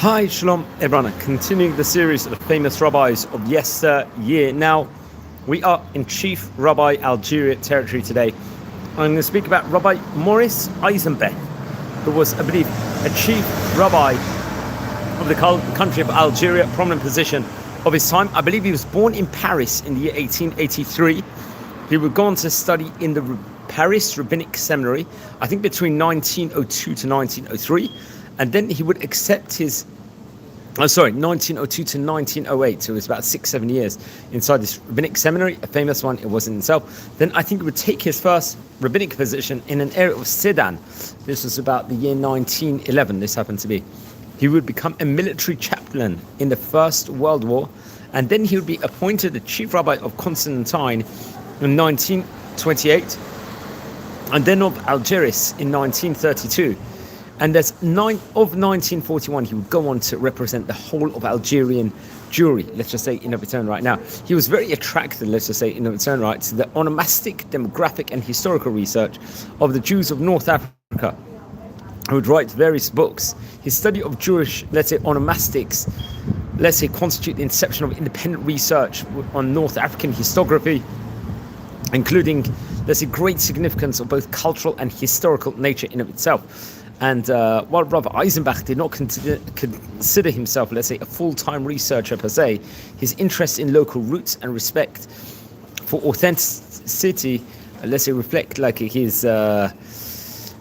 Hi, Shalom, everyone. Continuing the series of the famous rabbis of yesteryear. Now, we are in Chief Rabbi Algeria territory today. I'm going to speak about Rabbi Maurice Eisenbeth, who was, I believe, a chief rabbi of the country of Algeria, prominent position of his time. I believe he was born in Paris in the year 1883. He would go on to study in the Paris Rabbinic Seminary, I think between 1902 to 1903. And then he would accept his, 1902 to 1908, so it was about 6-7 years inside this rabbinic seminary, a famous one it was in itself. Then I think he would take his first rabbinic position in an area of Sedan. This was about the year 1911, this happened to be. He would become a military chaplain in the First World War, and then he would be appointed the chief rabbi of Constantine in 1928, and then of Algiers in 1932. And as 1941, he would go on to represent the whole of Algerian Jewry, let's just say in of its own right. Now, he was very attracted, let's just say in of its own right, to the onomastic, demographic and historical research of the Jews of North Africa, who would write various books. His study of Jewish, let's say, onomastics, let's say, constitute the inception of independent research on North African historiography, including, let's say, great significance of both cultural and historical nature in of itself. And while Rabbi Eisenbeth did not consider himself, let's say, a full-time researcher per se, his interest in local roots and respect for authenticity, let's say, reflect like his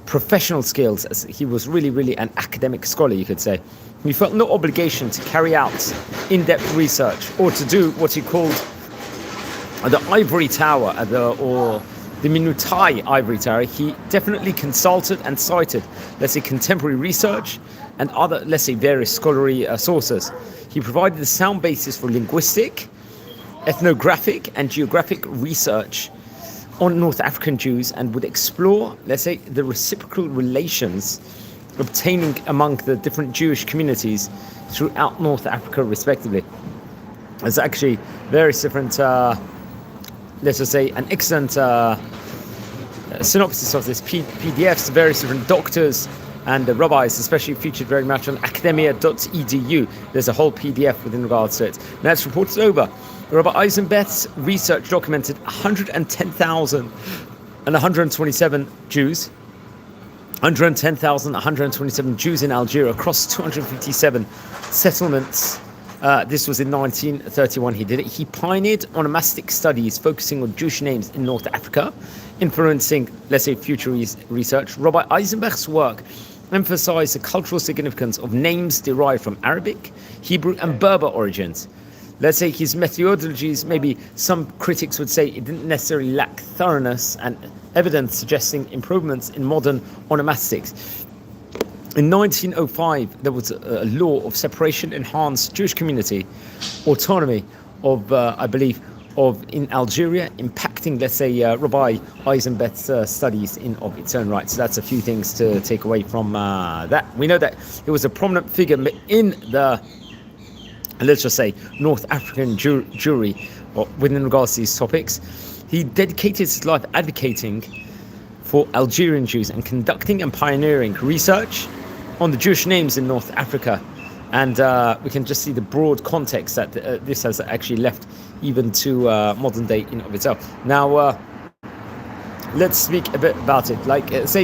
professional skills, as he was really an academic scholar, you could say. He felt no obligation to carry out in-depth research or to do what he called the ivory tower, or the Minutai ivory tower. He definitely consulted and cited, let's say, contemporary research and other, let's say, various scholarly sources. He provided the sound basis for linguistic, ethnographic and geographic research on North African Jews, and would explore, let's say, the reciprocal relations obtaining among the different Jewish communities throughout North Africa, respectively. There's actually various different let's just say, an excellent synopsis of this PDFs. Various different doctors and rabbis, especially featured very much on academia.edu. There's a whole PDF within regards to it. Now it's reported over. Rabbi Eisenbeth's research documented 110,127 Jews. 110,127 Jews in Algeria across 257 settlements. This was in 1931 he did it. He pioneered onomastic studies focusing on Jewish names in North Africa, influencing, let's say, future research. Rabbi Eisenbeth's work emphasized the cultural significance of names derived from Arabic, Hebrew and Berber origins. Let's say his methodologies, maybe some critics would say it didn't necessarily lack thoroughness and evidence suggesting improvements in modern onomastics. In 1905, there was a law of separation enhanced Jewish community autonomy of, I believe, in Algeria, impacting, let's say, Rabbi Eisenbeth's studies in of its own right. So that's a few things to take away from that. We know that he was a prominent figure in the, let's just say, North African Jewry, within regards to these topics. He dedicated his life advocating for Algerian Jews and conducting and pioneering research on the Jewish names in North Africa. And we can just see the broad context that this has actually left even to modern day in of itself. Now, let's speak a bit about it. Like, there's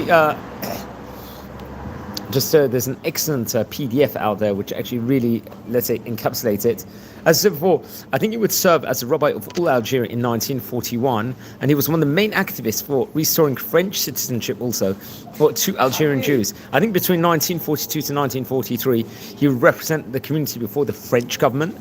an excellent PDF out there which actually really, let's say, encapsulates it. As I said before, I think he would serve as a rabbi of all Algeria in 1941, and he was one of the main activists for restoring French citizenship also to Algerian Jews. I think between 1942 to 1943, he would represent the community before the French government.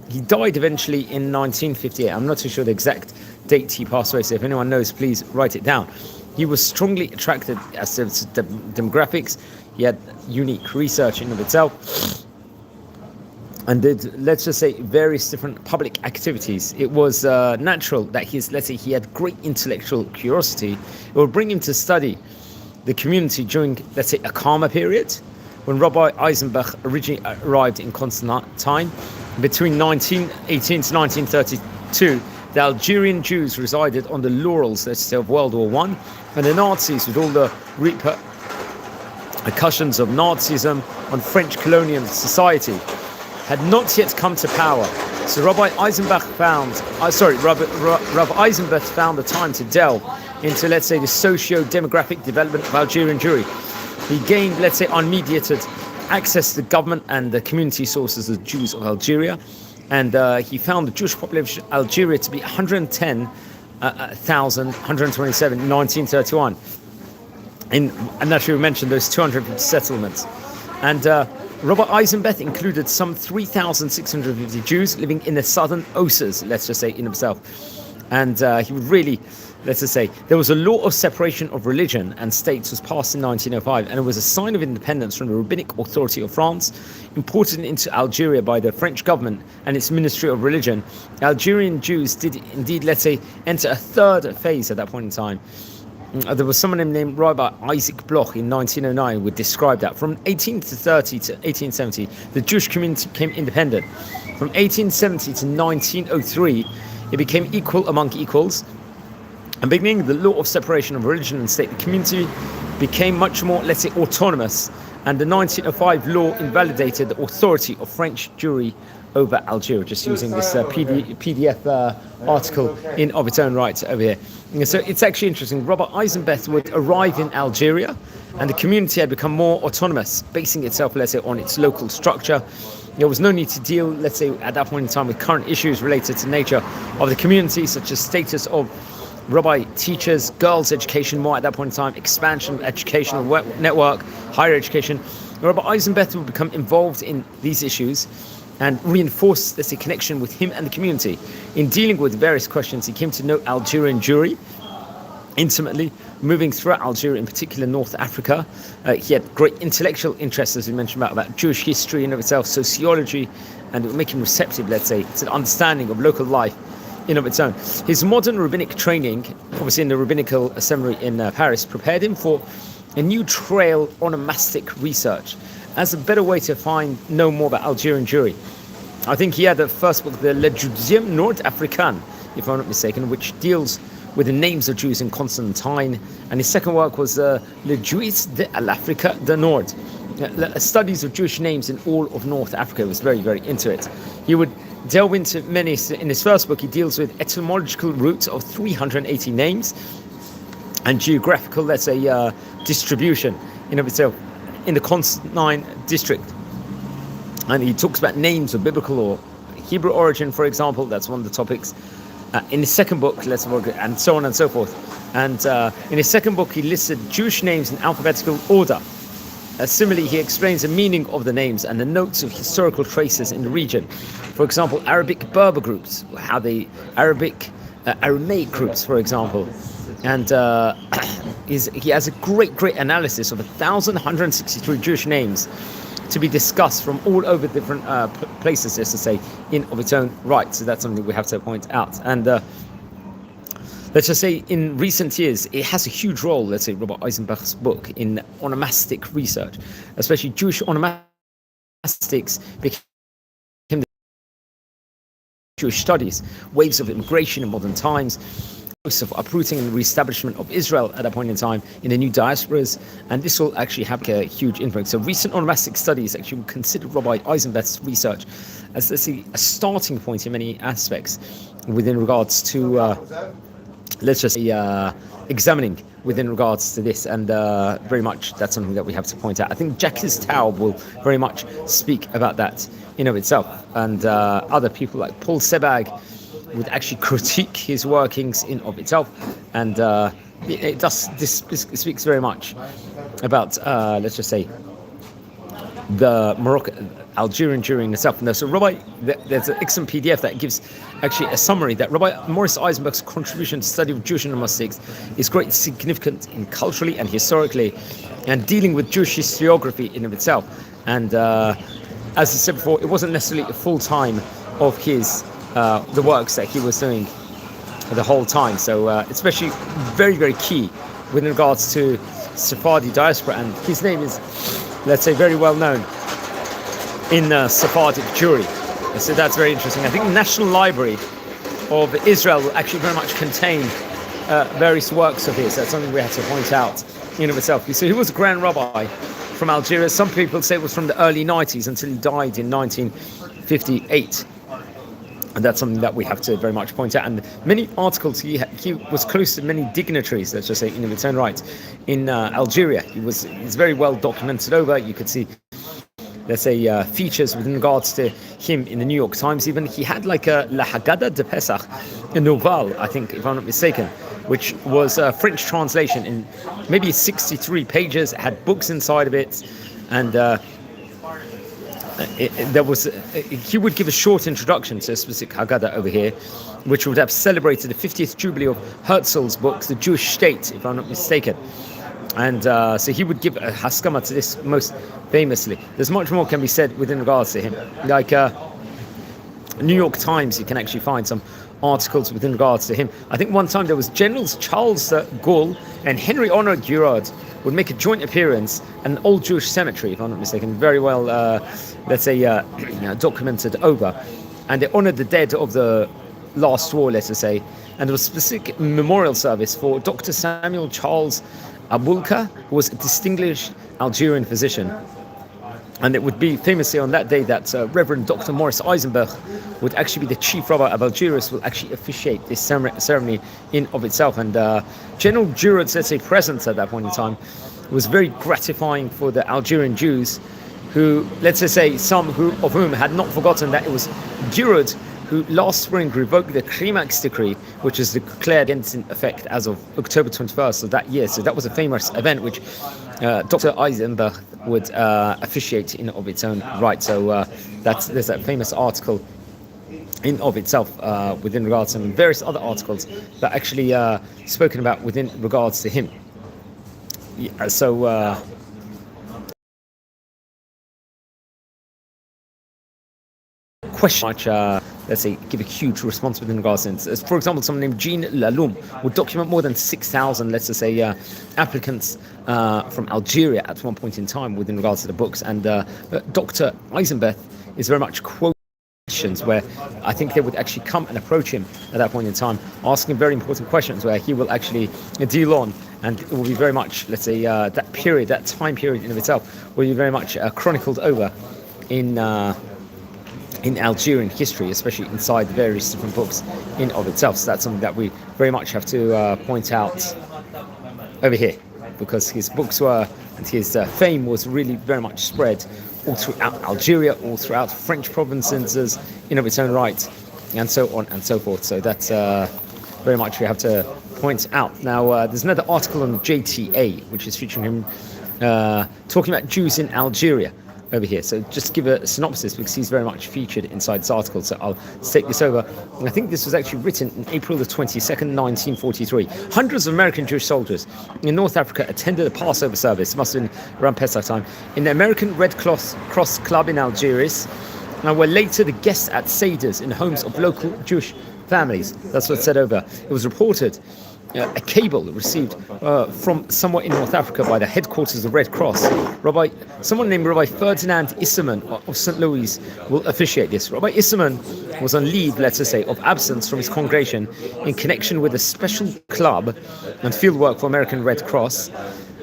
He died eventually in 1958. I'm not too sure the exact date he passed away, so if anyone knows, please write it down. He was strongly attracted as to demographics. He had unique research in of itself, and did, let's just say, various different public activities. It was natural that he had great intellectual curiosity. It would bring him to study the community during, let's say, a calmer period. When Rabbi Eisenbeth originally arrived in Constantine between 1918 to 1932, the Algerian Jews resided on the laurels, let's say, of World War I, and the Nazis, with all the cushions of Nazism on French colonial society had not yet come to power. So Rabbi Eisenbeth found the time to delve into, let's say, the socio-demographic development of Algerian Jewry. He gained, let's say, unmediated access to the government and the community sources of the Jews of Algeria. And he found the Jewish population of Algeria to be 110,127 in 1931. And naturally we mentioned those 250 settlements. And Rabbi Eisenbeth included some 3,650 Jews living in the southern Osas, let's just say, in himself. And he would really, let's just say, there was a law of separation of religion and states was passed in 1905, and it was a sign of independence from the rabbinic authority of France, imported into Algeria by the French government and its Ministry of Religion. Algerian Jews did indeed, let's say, enter a third phase at that point in time. There was someone named Rabbi Isaac Bloch in 1909 would describe that. From 1830 to 1870, the Jewish community became independent. From 1870 to 1903, it became equal among equals. And beginning the law of separation of religion and state, the community became much more, let's say, autonomous. And the 1905 law invalidated the authority of French Jewry over Algeria, just using this PDF article in of its own right over here. And so it's actually interesting. Rabbi Eisenbeth would arrive in Algeria, and the community had become more autonomous, basing itself, let's say, on its local structure. There was no need to deal, let's say, at that point in time with current issues related to the nature of the community, such as status of rabbi teachers, girls' education more at that point in time, expansion of educational network, higher education. Rabbi Eisenbeth would become involved in these issues and reinforce this connection with him and the community. In dealing with various questions, he came to know Algerian Jewry intimately, moving throughout Algeria, in particular North Africa. He had great intellectual interests, as we mentioned, about Jewish history in of itself, sociology, and it would make him receptive, let's say, to the understanding of local life in of its own. His modern rabbinic training, obviously in the rabbinical seminary in Paris, prepared him for a new trail on onomastic research as a better way to know more about Algerian Jewry. I think he had the first book, the Le Judaisme Nord-Africain, if I'm not mistaken, which deals with the names of Jews in Constantine, and his second work was Le Juifs de l'Afrique du Nord, studies of Jewish names in all of North Africa. He was very, very into it. He would delve into many. In his first book, he deals with etymological roots of 380 names and geographical, let's say, distribution in of itself in the Constantine district. And he talks about names of biblical or Hebrew origin, for example. That's one of the topics. In his second book, and so on and so forth. And in his second book, he listed Jewish names in alphabetical order. Similarly, he explains the meaning of the names and the notes of historical traces in the region. For example, Arabic Berber groups, how the Aramaic groups, for example. And he has a great analysis of 1,163 Jewish names to be discussed from all over different places, just to say, in of its own right. So that's something we have to point out. And let's just say in recent years, it has a huge role, let's say, Rabbi Eisenbach's book in onomastic research, especially Jewish onomastics became the Jewish studies, waves of immigration in modern times, of uprooting and re-establishment of Israel at that point in time in the new diasporas, and this will actually have a huge impact. So recent onomastic studies actually will consider Rabbi Eisenbeth's research as, let's say, a starting point in many aspects within regards to let's just say examining within regards to this, and very much that's something that we have to point out. I think Jacques Taub will very much speak about that in of itself, and other people like Paul Sebag would actually critique his workings in of itself, and this speaks very much about let's just say the Algerian Jewry itself. And so there's an excellent PDF that gives actually a summary that Rabbi Maurice Eisenbeth's contribution to study of Jewish onomastics is great significant in culturally and historically, and dealing with Jewish historiography in of itself. And as I said before, it wasn't necessarily a full time of his the works that he was doing the whole time. So especially very, very key with regards to Sephardi diaspora, and his name is, let's say, very well known in Sephardic Jewry. So that's very interesting. I think the National Library of Israel will actually very much contain various works of his. That's something we have to point out in of itself. So he was a grand rabbi from Algeria. Some people say it was from the early 90s until he died in 1958. And that's something that we have to very much point out. And many articles, he was close to many dignitaries, let's just say, in its own right, in Algeria. He's very well documented over. You could see, let's say, features with regards to him in the New York Times. Even he had like a La Haggadah de Pesach, a novel, I think, if I'm not mistaken, which was a French translation in maybe 63 pages. It had books inside of it, and he would give a short introduction to a specific Haggadah over here, which would have celebrated the 50th Jubilee of Herzl's books, The Jewish State, if I'm not mistaken. And so he would give a haskama to this most famously. There's much more can be said within regards to him. Like New York Times, you can actually find some articles within regards to him. I think one time there was Generals Charles Gaulle and Henry Honor Giraud would make a joint appearance at an old Jewish cemetery, if I'm not mistaken, very well, let's say, documented over. And they honored the dead of the last war, let's say. And there was a specific memorial service for Dr. Samuel Charles Abulka, who was a distinguished Algerian physician. And it would be famously on that day that Reverend Dr. Maurice Eisenbeth would actually be the chief rabbi of Algeria, will actually officiate this ceremony in of itself. And General Giraud's, let's say, presence at that point in time was very gratifying for the Algerian Jews, who, let's just say, some of whom had not forgotten that it was Giraud who last spring revoked the Climax decree, which is declared in effect as of October 21st of that year. So that was a famous event which Dr. Eisenbeth would officiate in of its own right. So there's that famous article in of itself within regards to him, and various other articles that actually spoken about within regards to him. Yeah, so question much let's say give a huge response within regards to this. For example, someone named Jean Laloum would document more than 6,000, let's just say, applicants from Algeria at one point in time within regards to the books. And Dr. Eisenbeth is very much quoted questions where I think they would actually come and approach him at that point in time, asking very important questions where he will actually deal on, and it will be very much, let's say, that time period in of itself will be very much chronicled over in Algerian history, especially inside the various different books in of itself. So that's something that we very much have to point out over here, because his books were, and his fame was really very much spread all throughout Algeria, all throughout French provinces in of its own right, and so on and so forth. So that's very much we have to point out. Now, there's another article on the JTA, which is featuring him talking about Jews in Algeria over here. So just to give a synopsis, because he's very much featured inside this article, so I'll take this over. And I think this was actually written in April the 22nd, 1943. Hundreds of American Jewish soldiers in North Africa attended a Passover service, it must have been around Pesach time, in the American Red Cross Club in Algiers, and were later the guests at Seder's in homes of local Jewish families. That's what's said over. It was reported a cable received from somewhere in North Africa by the headquarters of Red Cross. Someone named Rabbi Ferdinand Isserman of St. Louis will officiate this. Rabbi Isserman was on leave, let's just say, of absence from his congregation in connection with a special club and field work for American Red Cross,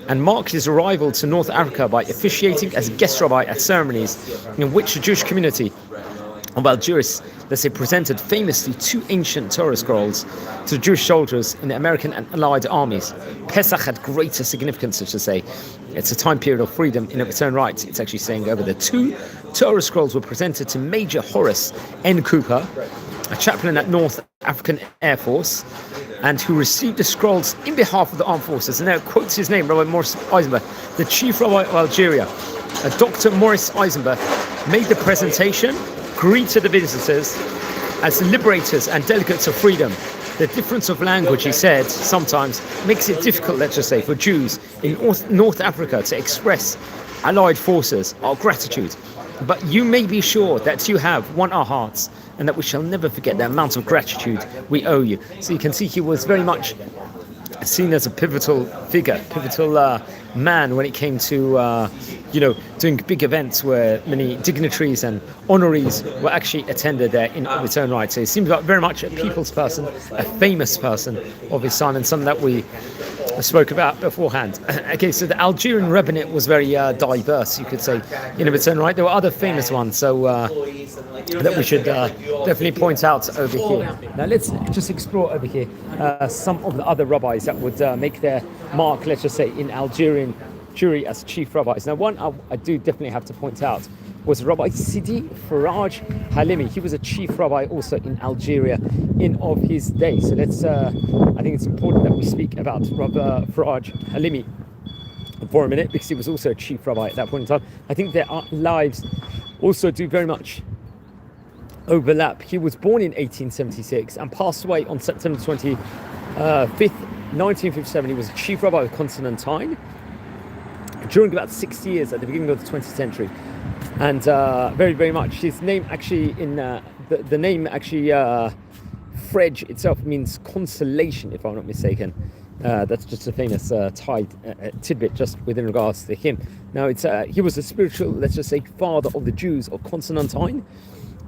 and marked his arrival to North Africa by officiating as guest rabbi at ceremonies in which the Jewish community of Algiers, let's say, presented famously two ancient Torah scrolls to the Jewish soldiers in the American and Allied armies. Pesach had greater significance, so to say. It's a time period of freedom in its own right. It's actually saying over the two Torah scrolls were presented to Major Horace N. Cooper, a chaplain at North African Air Force, and who received the scrolls in behalf of the armed forces. And now it quotes his name, Rabbi Maurice Eisenbeth, the chief rabbi of Algeria. Dr. Maurice Eisenbeth made the presentation, greeted the visitors as liberators and delegates of freedom. The difference of language, he said, sometimes makes it difficult, let's just say, for Jews in North Africa to express Allied forces our gratitude. But you may be sure that you have won our hearts, and that we shall never forget the amount of gratitude we owe you. So you can see he was very much seen as a pivotal figure, pivotal man when it came to, doing big events where many dignitaries and honorees were actually attended there in its own right. So he seems like very much a people's person, a famous person of his time, and something that we I spoke about beforehand. Okay, so the Algerian rabbinate was very diverse, you could say, in its own right. There were other famous ones, so that we should definitely point out over here. Now let's just explore over here some of the other rabbis that would make their mark, let's just say, in Algerian Jewry as chief rabbis. Now one I do definitely have to point out was Rabbi Sidi Faraj Halimi. He was a chief rabbi also in Algeria in of his day. So let's, I think it's important that we speak about Rabbi Faraj Halimi for a minute, because he was also a chief rabbi at that point in time. I think their lives also do very much overlap. He was born in 1876 and passed away on September 25th, 1957. He was a chief rabbi of Constantine during about 60 years at the beginning of the 20th century. And very, very much his name actually in the name actually Frej itself means consolation, if I'm not mistaken. That's just a famous tidbit just within regards to him. Now it's he was a spiritual, let's just say, father of the Jews of Constantine,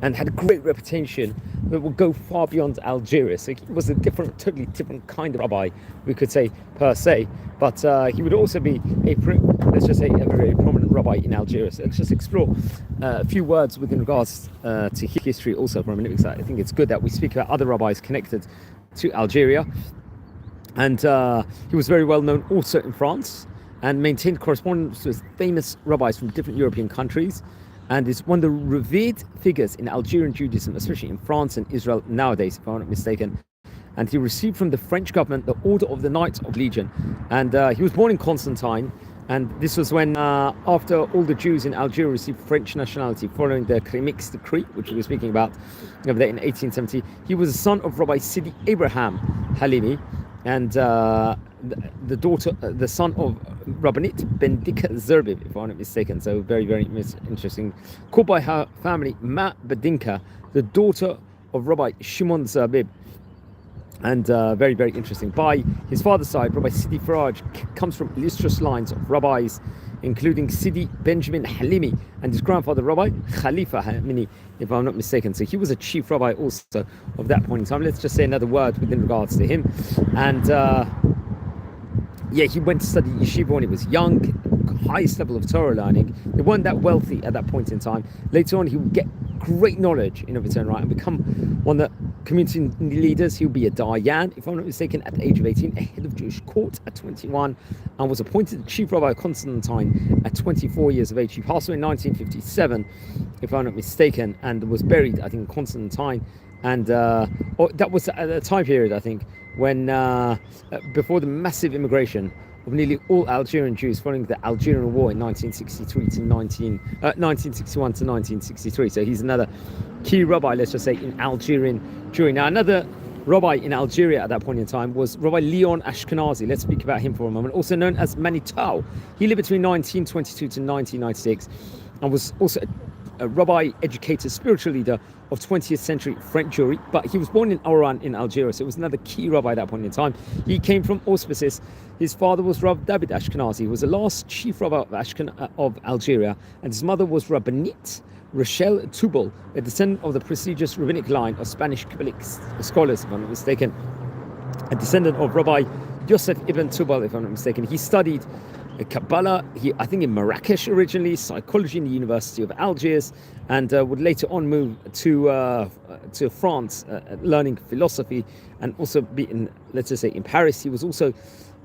and had a great reputation that would go far beyond Algeria. So he was a totally different kind of rabbi, we could say, per se. But he would also be let's just say, a very prominent rabbi in Algeria. So let's just explore a few words within regards to history also for a minute, because I think it's good that we speak about other rabbis connected to Algeria. And he was very well known also in France, and maintained correspondence with famous rabbis from different European countries, and is one of the revered figures in Algerian Judaism, especially in France and Israel nowadays, if I'm not mistaken. And he received from the French government the Order of the Knights of Legion. And he was born in Constantine, and this was when, after all the Jews in Algeria received French nationality following the Kremix decree, which we were speaking about over there in 1870, he was the son of Rabbi Sidi Abraham Halimi, and the son of Rabbinit Bendika Zerbib, if I'm not mistaken. So very, very interesting. Called by her family Ma Bedinka, the daughter of Rabbi Shimon Zerbib. And very, very interesting. By his father's side, Rabbi Sidi Faraj comes from illustrious lines of rabbis, including Sidi Benjamin Halimi and his grandfather, Rabbi Khalifa Halimi, if I'm not mistaken. So he was a chief rabbi also of that point in time. Let's just say another word within regards to him. And he went to study yeshiva when he was young, highest level of Torah learning. They weren't that wealthy at that point in time. Later on, he would get great knowledge in of its own right and become one of the community leaders. He'll be a Dayan, if I'm not mistaken, at the age of 18, a head of Jewish court at 21, and was appointed the chief rabbi of Constantine at 24 years of age. He passed away in 1957, if I'm not mistaken, and was buried, I think, in Constantine. And that was at a time period, I think, when before the massive immigration of nearly all Algerian Jews following the Algerian War in 1961 to 1963. So he's another key rabbi, let's just say, in Algerian Jewry. Now, another rabbi in Algeria at that point in time was Rabbi Leon Ashkenazi. Let's speak about him for a moment. Also known as Manitou. He lived between 1922 to 1996 and was also a rabbi, educator, spiritual leader of 20th century French Jewry, but he was born in Oran in Algeria, so it was another key rabbi at that point in time. He came from auspices. His father was Rav David Ashkenazi, who was the last chief rabbi of Algeria, and his mother was Rabbinit Rochelle Tubal, a descendant of the prestigious rabbinic line of Spanish Kabbalic scholars, if I'm not mistaken, a descendant of Rabbi Yosef ibn Tubal, if I'm not mistaken. He studied Kabbalah, I think in Marrakesh originally, psychology in the University of Algiers, and would later on move to France, learning philosophy, and also be in, let's just say, in Paris. He was also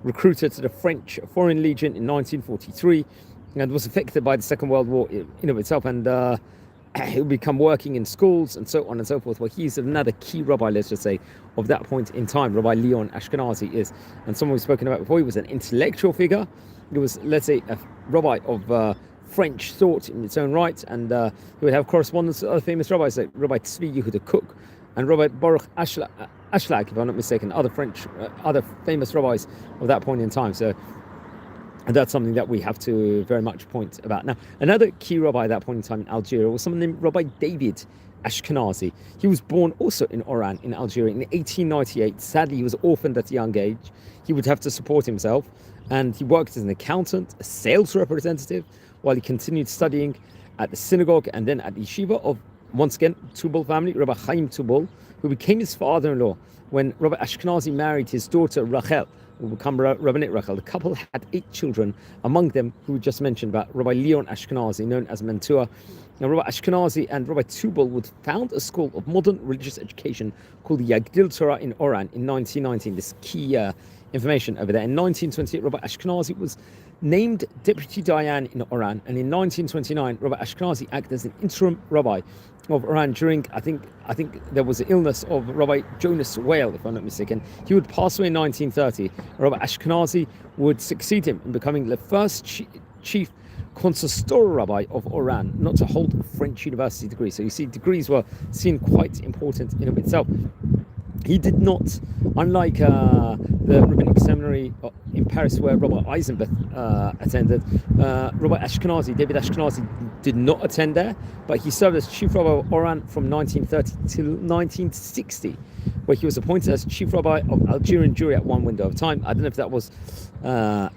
recruited to the French Foreign Legion in 1943, and was affected by the Second World War in of itself, and he'll become working in schools and so on and so forth. Well, he's another key rabbi, let's just say, of that point in time. Rabbi Leon Ashkenazi is, and someone we've spoken about before. He was an intellectual figure. He was, let's say, a rabbi of French thought in its own right, and he would have correspondence with other famous rabbis like Rabbi Tzvi Yehuda Kook and Rabbi Baruch Ashlag, if I'm not mistaken, other famous rabbis of that point in time. So, and that's something that we have to very much point about. Now, another key rabbi at that point in time in Algeria was someone named Rabbi David Ashkenazi. He was born also in Oran in Algeria in 1898. Sadly, he was orphaned at a young age. He would have to support himself, and he worked as an accountant, a sales representative, while he continued studying at the synagogue and then at the yeshiva of, once again, Tubal family, Rabbi Chaim Tubal, who became his father-in-law when Rabbi Ashkenazi married his daughter Rachel, will become rabbinic record. The couple had 8 children, among them who we just mentioned about Rabbi Leon Ashkenazi, known as Mentor. Now, Rabbi Ashkenazi and Rabbi Tubal would found a school of modern religious education called the Yagdil Torah in Oran in 1919. This key information over there. In 1928, Rabbi Ashkenazi was named Deputy Dayan in Oran, and in 1929, Rabbi Ashkenazi acted as an interim rabbi of Oran during, I think there was an illness of Rabbi Jonas Whale, if I'm not mistaken. He would pass away in 1930. Rabbi Ashkenazi would succeed him in becoming the first chief consistorial rabbi of Oran, not to hold a French university degree. So you see, degrees were seen quite important in of itself. He did not, unlike the rabbinic seminary in Paris where Rabbi Eisenbeth attended, Rabbi Ashkenazi, David Ashkenazi, did not attend there, but he served as chief rabbi of Oran from 1930 till 1960, where he was appointed as chief rabbi of Algerian Jewry at one window of time. I don't know if that was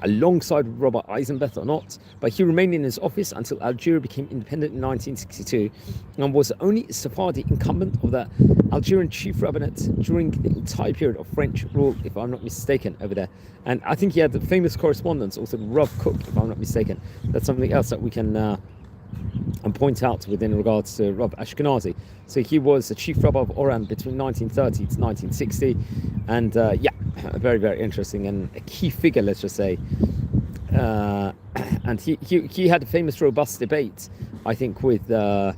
alongside Rabbi Eisenbeth or not, but he remained in his office until Algeria became independent in 1962 and was the only Sephardi incumbent of the Algerian chief rabbinate during the entire period of French rule, if I'm not mistaken, over there. And I think he had the famous correspondence also with Rav Kook, if I'm not mistaken. That's something else that we can point out within regards to Rav Ashkenazi. So he was the chief rabbi of Oran between 1930 to 1960, and very, very interesting and a key figure, let's just say. And he had a famous, robust debate, I think, with Rav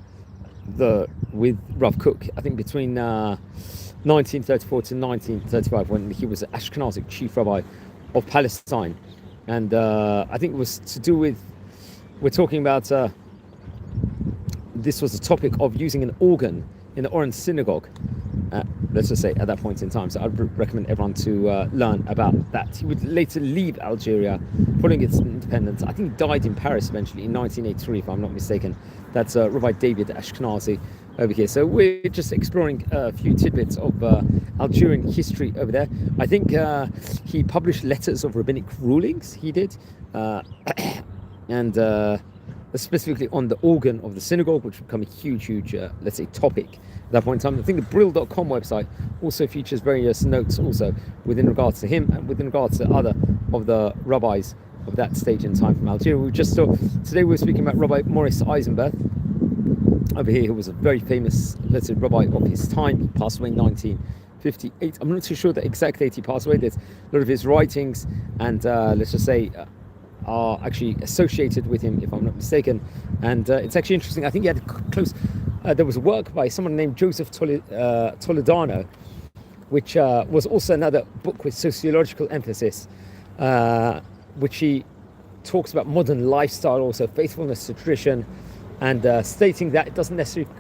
Kook, I think between 1934 to 1935, when he was the Ashkenazic chief rabbi of Palestine. And I think it was to do with, we're talking about, this was a topic of using an organ in the Oran synagogue, let's just say, at that point in time. So I'd recommend everyone to learn about that. He would later leave Algeria following its independence. I think he died in Paris eventually in 1983, if I'm not mistaken. That's Rabbi David Ashkenazi over here. So we're just exploring a few tidbits of Algerian history over there. I think he published letters of rabbinic rulings, he did, and specifically on the organ of the synagogue, which would become a huge, let's say, topic at that point in time. I think the Brill.com website also features various notes also within regards to him and within regards to other of the rabbis of that stage in time from Algeria. We just saw, today we were speaking about Rabbi Maurice Eisenbeth over here, who was a very famous, let's say, rabbi of his time. He passed away in 1958. I'm not too sure the exact date he passed away. There's a lot of his writings and let's just say are actually associated with him, if I'm not mistaken. And it's actually interesting. I think he had close, there was a work by someone named Joseph Toledano, which was also another book with sociological emphasis, which he talks about modern lifestyle, also faithfulness to tradition, and stating that it doesn't necessarily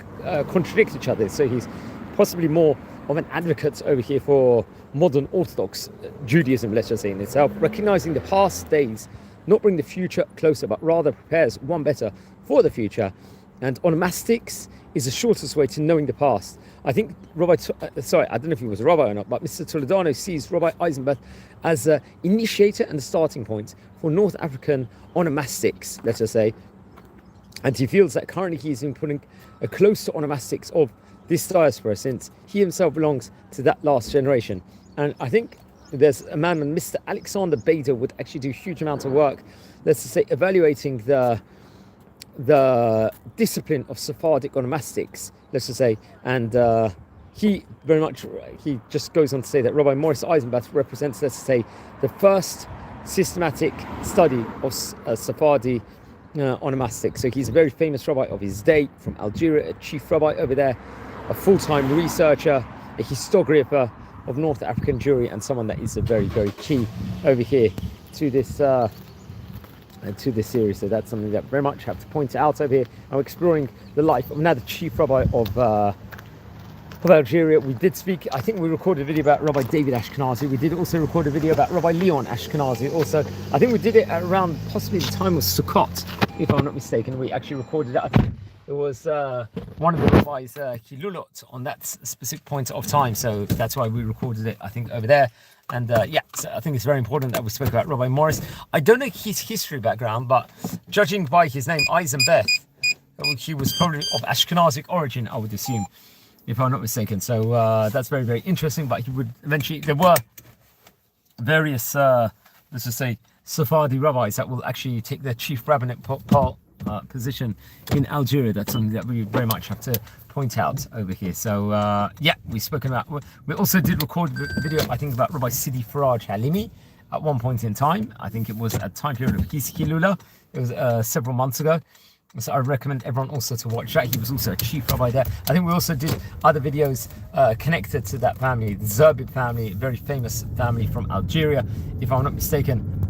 contradict each other. So he's possibly more of an advocate over here for modern Orthodox Judaism, let's just say, in itself, recognizing the past days not bring the future closer, but rather prepares one better for the future. And onomastics is the shortest way to knowing the past. I think I don't know if he was a rabbi or not, but Mr. Toledano sees Rabbi Eisenbeth as an initiator and the starting point for North African onomastics, let's just say. And he feels that currently he's been putting a close to onomastics of this diaspora, since he himself belongs to that last generation. And I think there's a man, Mr. Alexander Bader, would actually do huge amounts of work, let's just say, evaluating the discipline of Sephardic onomastics, let's just say. And he just goes on to say that Rabbi Maurice Eisenbeth represents, let's say, the first systematic study of Sephardi onomastics. So he's a very famous rabbi of his day from Algeria, a chief rabbi over there, a full-time researcher, a historiographer of North African Jewry, and someone that is a very, very key over here to this series. So that's something that very much have to point out over here. I'm exploring the life of another chief rabbi of Algeria. We did speak, I think we recorded a video about Rabbi David Ashkenazi. We did also record a video about Rabbi Leon Ashkenazi. Also, I think we did it at around possibly the time of Sukkot, if I'm not mistaken. We actually recorded it. I think it was one of the rabbis, Hilulot, on that specific point of time. So that's why we recorded it, I think, over there. And so I think it's very important that we spoke about Rabbi Maurice. I don't know his history background, but judging by his name, Eisenbeth, he was probably of Ashkenazic origin, I would assume, if I'm not mistaken. So that's very, very interesting. But he would eventually, there were various, let's just say, Sephardi rabbis that will actually take their chief rabbinate position in Algeria. That's something that we very much have to point out over here. So yeah, we've spoken about. We also did record a video, I think, about Rabbi Sidi Faraj Halimi at one point in time. I think it was a time period of Kisi Kilula. It was several months ago. So I recommend everyone also to watch that. He was also a chief rabbi there. I think we also did other videos connected to that family, the Zerbib family, very famous family from Algeria, if I'm not mistaken.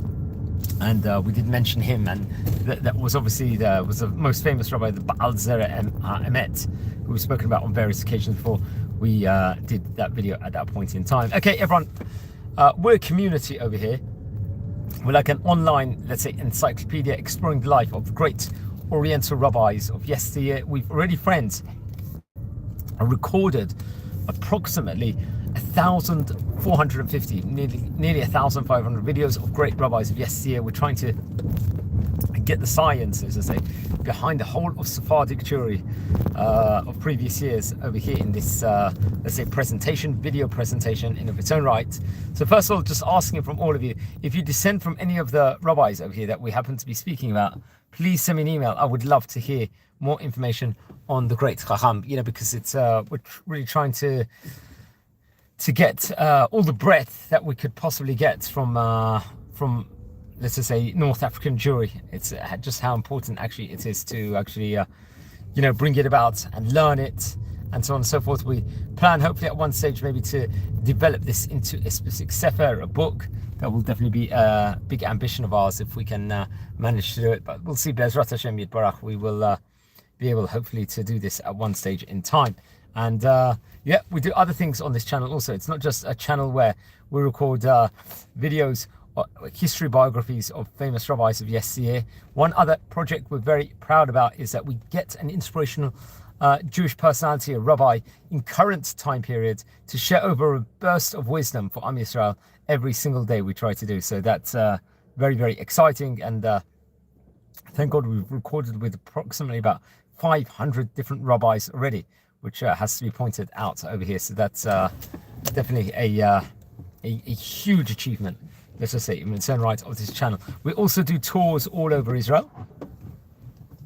And we did mention him, and that was obviously was the most famous rabbi, the Baal Zera Emet, who we've spoken about on various occasions before. We did that video at that point in time. Okay, everyone, we're a community over here. We're like an online, let's say, encyclopedia exploring the life of great Oriental rabbis of yesteryear. We've already, friends, recorded approximately 1,450, nearly 1,500 videos of great rabbis of yesteryear. We're trying to get the science, as I say, behind the whole of Sephardic Jewry of previous years over here in this, let's say, video presentation in of its own right. So first of all, just asking from all of you, if you descend from any of the rabbis over here that we happen to be speaking about, please send me an email. I would love to hear more information on the great Chacham, because it's we're really trying to get all the breadth that we could possibly get from let's just say North African Jewry. It's just how important actually it is to actually bring it about and learn it and so on and so forth. We plan hopefully at one stage maybe to develop this into a specific sefer, a book. That will definitely be a big ambition of ours if we can manage to do it. But we'll see. Be'ezrat Hashem Yitbarach, we will be able hopefully to do this at one stage in time. And yeah, we do other things on this channel also. It's not just a channel where we record videos, history biographies of famous rabbis of yesteryear. One other project we're very proud about is that we get an inspirational Jewish personality, a rabbi in current time period, to share over a burst of wisdom for Am Yisrael every single day. We try to do so. That's very, very exciting, and thank God we've recorded with approximately about 500 different rabbis already, which has to be pointed out over here. So that's definitely a huge achievement, let's just say, in its own right, of this channel. We also do tours all over Israel.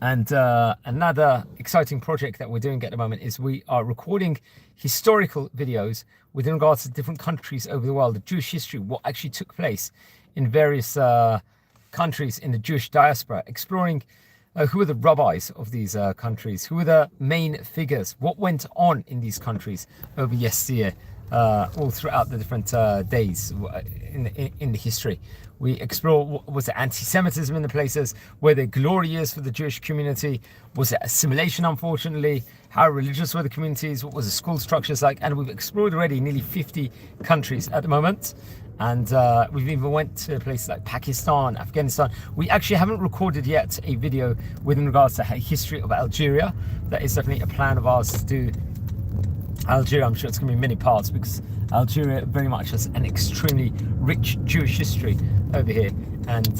And another exciting project that we're doing at the moment is we are recording historical videos with regards to different countries over the world, the Jewish history, what actually took place in various countries in the Jewish diaspora, exploring who are the rabbis of these countries, who are the main figures, what went on in these countries over yesteryear, all throughout the different days in the history. We explore, was there anti-Semitism in the places? Were there glory years for the Jewish community? Was there assimilation, unfortunately? How religious were the communities? What was the school structures like? And we've explored already nearly 50 countries at the moment. And we've even went to places like Pakistan, Afghanistan. We actually haven't recorded yet a video with regards to history of Algeria. That is definitely a plan of ours to do Algeria. I'm sure it's going to be many parts, because Algeria very much has an extremely rich Jewish history over here, and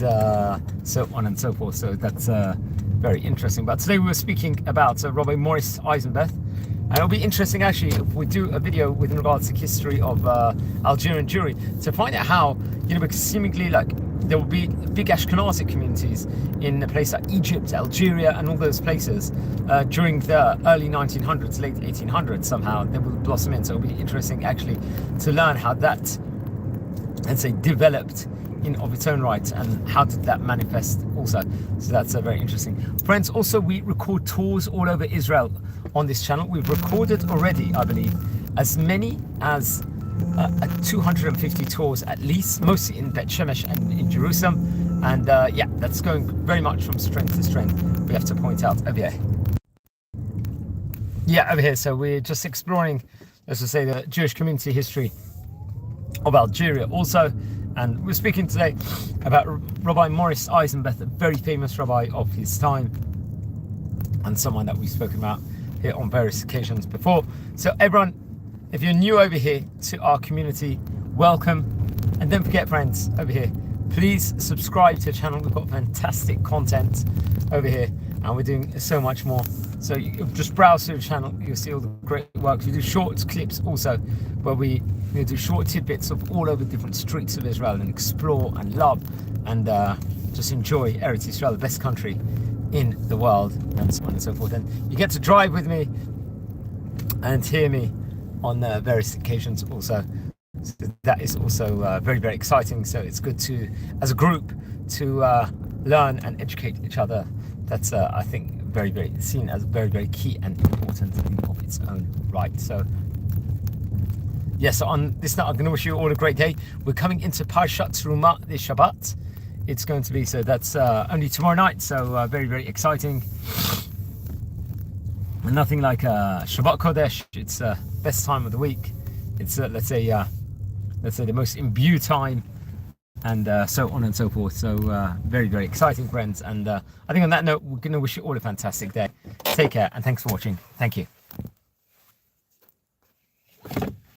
so on and so forth. So that's very interesting. But today we were speaking about Rabbi Maurice Eisenbeth, and it'll be interesting actually if we do a video with regards to history of Algerian Jewry, to find out how, because seemingly like there will be big Ashkenazic communities in a place like Egypt, Algeria, and all those places during the early 1900s, late 1800s. Somehow they will blossom in. So it'll be interesting actually to learn how that, let's say, developed in of its own right, and how did that manifest also. So that's very interesting. Friends, also we record tours all over Israel on this channel. We've recorded already, I believe, as many as 250 tours at least, mostly in Bet Shemesh and in Jerusalem. And yeah, that's going very much from strength to strength, we have to point out over here. Yeah, over here. So we're just exploring, let's just say, the Jewish community history of Algeria also. And we're speaking today about Rabbi Maurice Eisenbeth, a very famous rabbi of his time, and someone that we've spoken about here on various occasions before. So everyone, if you're new over here to our community, welcome. And don't forget, friends, over here, please subscribe to the channel. We've got fantastic content over here. and we're doing so much more. So you just browse through the channel, you'll see all the great works. We do short clips also, where we do short tidbits of all over different streets of Israel and explore and love and just enjoy Eretz Israel, the best country in the world, and so on and so forth. And you get to drive with me and hear me on various occasions also. So that is also very, very exciting. So it's good to, as a group, to learn and educate each other. That's I think very, very seen as very, very key and important in of its own right. So yes, on this note, I'm going to wish you all a great day. We're coming into Parshat Terumah this Shabbat. It's going to be, so that's only tomorrow night. So very, very exciting. And nothing like Shabbat Kodesh. It's best time of the week. It's let's say the most imbued time, and so on and so forth. So very, very exciting, friends. And I think on that note, we're going to wish you all a fantastic day. Take care, and thanks for watching. Thank you.